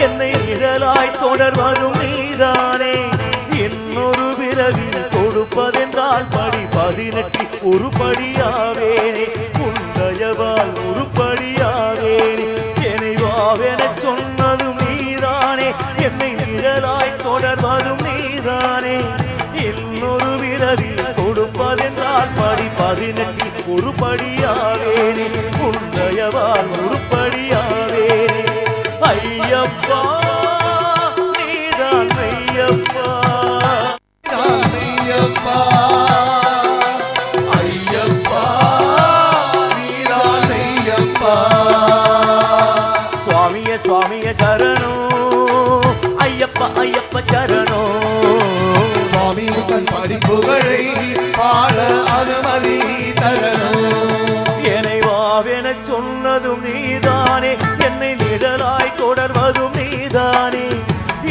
என்னை நிழலாய் தொடர்வதும் நீதானே. இன்னொரு பிறவின் கொடுப்பதென்றால் படி 18 உருப்படியாவேனே. உந்தயவால் உருப்படியாவேனே. என்னை வாவென சொன்னதும் நீதானே. என்னை நிழலாய் தொடர்வதும் நீதானே. இன்னொரு பிறவின் கொடுப்பதென்றால் படி 18 உருப்படியாவேனே. உந்தயவால் உருப்படியாவேனே. ஐயப்பா நீதான் ஐயப்பா. ஐயப்பா ஐயப்பா நீதான் ஐயப்பா. சுவாமியே சுவாமியே சரணோ ஐயப்பா ஐயப்ப சரணோ. சுவாமி தன் படிப்புகளை பாட அனுமதி தரணும். என்னை வாவென சொன்னதும் நீதானே. என்னை நிழலாய் தொடர்வதும் நீதானே.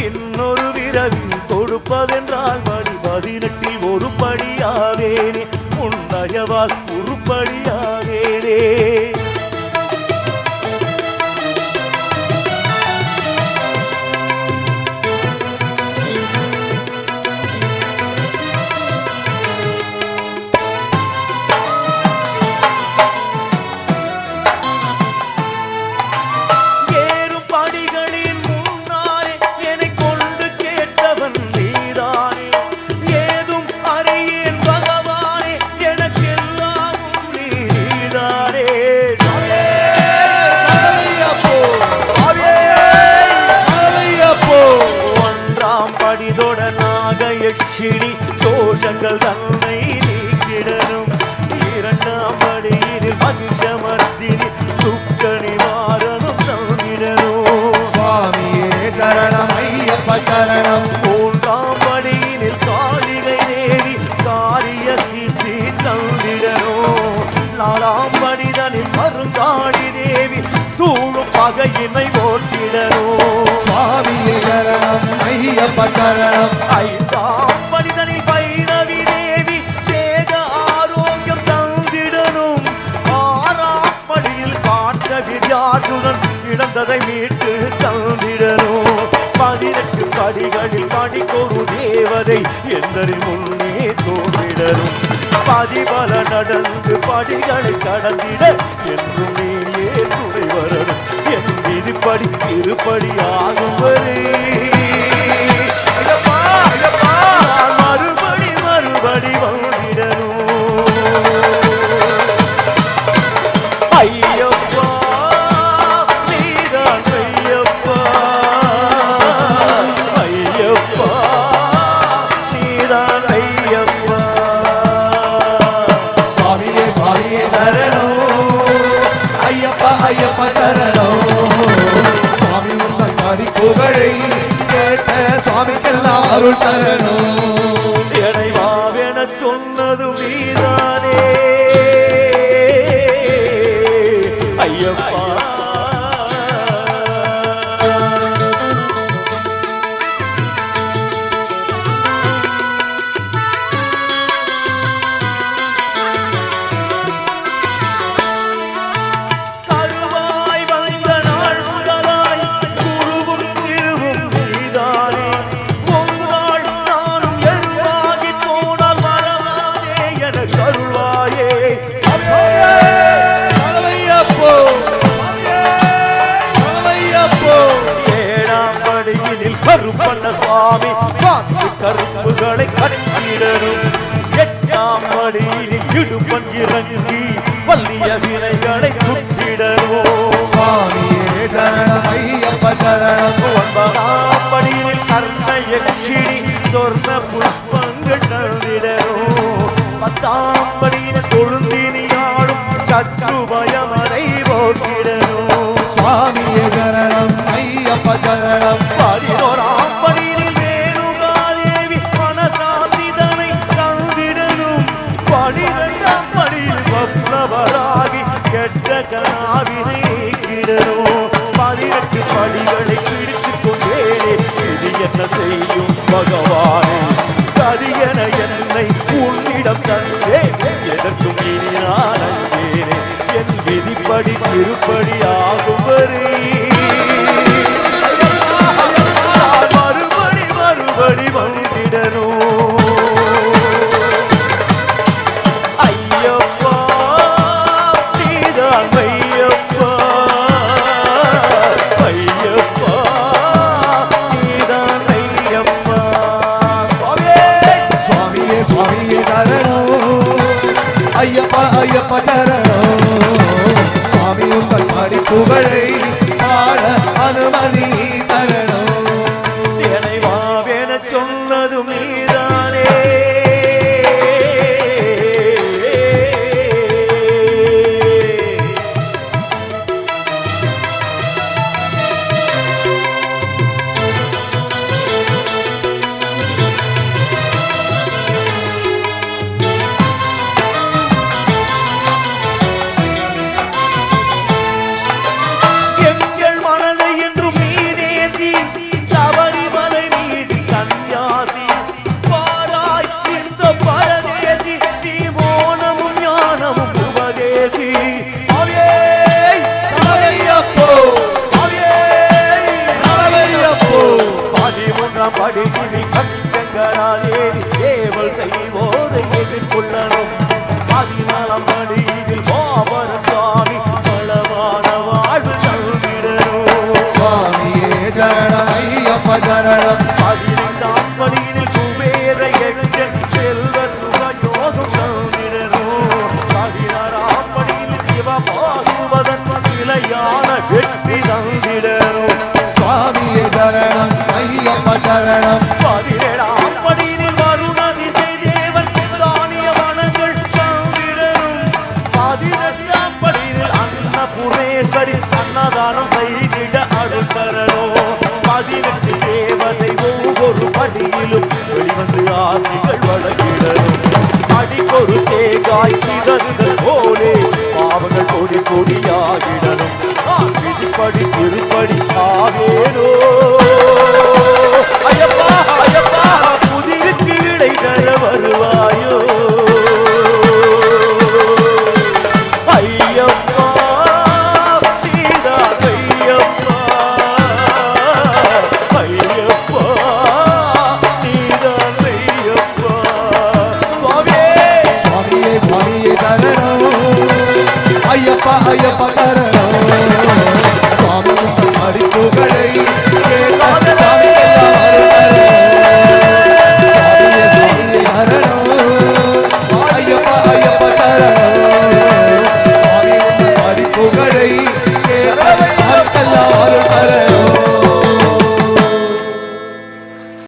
இன்னொரு விரவில் கொடுப்பதென்றால் படி 18 ஒருபடியாவேனே. உன்னயவால் உருப்படியாவேனே. தோஷங்கள் தன்னை நீக்கிடனும். 2ஆம் படியில் மகிஷமர்த்தினி துக்க நிவாரணம் தந்திடனும். சுவாமியே சரணம் ஐயப்ப சரணம். 3ஆம் படியில் காளிகை தேவி காரிய சித்தி தந்திடனும். 4ஆம் படிதனில் மருங்காளி தேவி சூழும் பகையினை ஓட்டிடனும். சுவாமியே சரணம் ஐயப்ப சரணம். 5ஆம் படிதனில் பைரவி தேவி தேக ஆரோக்கியம் தந்திடனும். 6ஆம் படியில் காட்ட வித்யார்ஜுனன் இழந்ததை மீட்டு தந்திடனும். 18 படிகளில் படிக்கொரு தேவதை எந்தரின் முன்னே தோன்றிடனும். பதிபல நடந்து படிகளை கடந்திட என்றும் நீயே துணை வரணும். என் விதிப்படி இருப்படி ஆகும் வரை மறுபடி மறுபடி வந்திடணும். ஐயப்பா நீதான் ஐயப்பா. ஐயப்பா நீதான் ஐயப்பா. சுவாமியே சுவாமியே சரணம் ஐயப்பா ஐயப்ப சரணம். சுவாமி உங்கள் படிப்புகளை கேட்ட சுவாமிக்கெல்லாம் அருள் தரணும். என்னை வாவென சொன்னதும் நீதானே ஐயப்பா. கருவாய் வந்த நாள் முதலாய் குருவும் திருவும் நீதானே. ஒரு நாள் நானும் எருவாகி போனால் மறவாதே என கருள்வாயே. சரவையப்போ சரவையப்போ. 7ஆம் படியினில் கருப்பண்ண சுவாமி பார்த்து கருப்புகளை கட்டிடரும். 8ஆம் படியினில் இடுப்பன் இறங்கி வல்லிய வினைகளை சுற்றிடரும். சுவாமியே சரணம் ஐயப்ப சரணம். 9ஆம் படியினில் கர்ண யக்ஷினி சொர்ண புஷ்பங்கள் தந்திடரும். 10ஆம் படியினில் கொழுந்தினியாடும் சத்ரு பயமனை போக்கிடரும். சுவாமியே சரணம் ஐயப்ப சரணம். 11ஆம் படியினில் வேணுகாதேவி மனசாந்திதனை தந்திடரும். 12ஆம் படியில் வப்னவராகி கெட்ட கனாவினை கிடரும். 18 படிகளை பிடித்துக் கொண்டேனே இது என்ன செய்யும் பகவானே. கரியன என்னை உன்னிடம் தந்தே எதற்கும் இனி நான் அஞ்சேனே. என் விதிப்படி திருப்படி ஆகும் வரை ஐயப்ப சரணம் சுவாமி உங்கள் படி புகழை பாட அனுமதி நீ தரணும் என்னை வாவேன சொன்னதும் நீதானே படிக்கிவி கட்டங்களாலேறி தேவல் செய்வோரை எதிர்கொள்ளணும் 14ஆம் படியில் பாபர சாமி பலவான வாழ்வு தந்திடணும் சுவாமியே சரணம் ஐயப்ப சரணம் 15ஆம் படியில் குபேர எச்சன் செல்வ சுக யோகம் தந்திடணும் 16ஆம் படியில் சிவபாசுவதன் நிலையான வெற்றி தந்திடணும் சுவாமியே சரணம் ஐயப்ப சரணம் 17ஆம் படியில் வருண திசை தேவன் தானிய வனங்கள் தந்திடணும் 18ஆம் படியில் அன்னபூர்ணேஸ்வரி அன்னதானம் செய்திட அருள் தரணும் 18 தேவதை ஒவ்வொரு படியிலும் வெளிவந்து ஆசைகள் வழங்கிடணும் அடிக்கொரு தேங்காய் சிதறுதல் போலே பாவங்கள் கொடி கொடியாகிடணும் விதிப்படி திருப்படி ஆவேனும்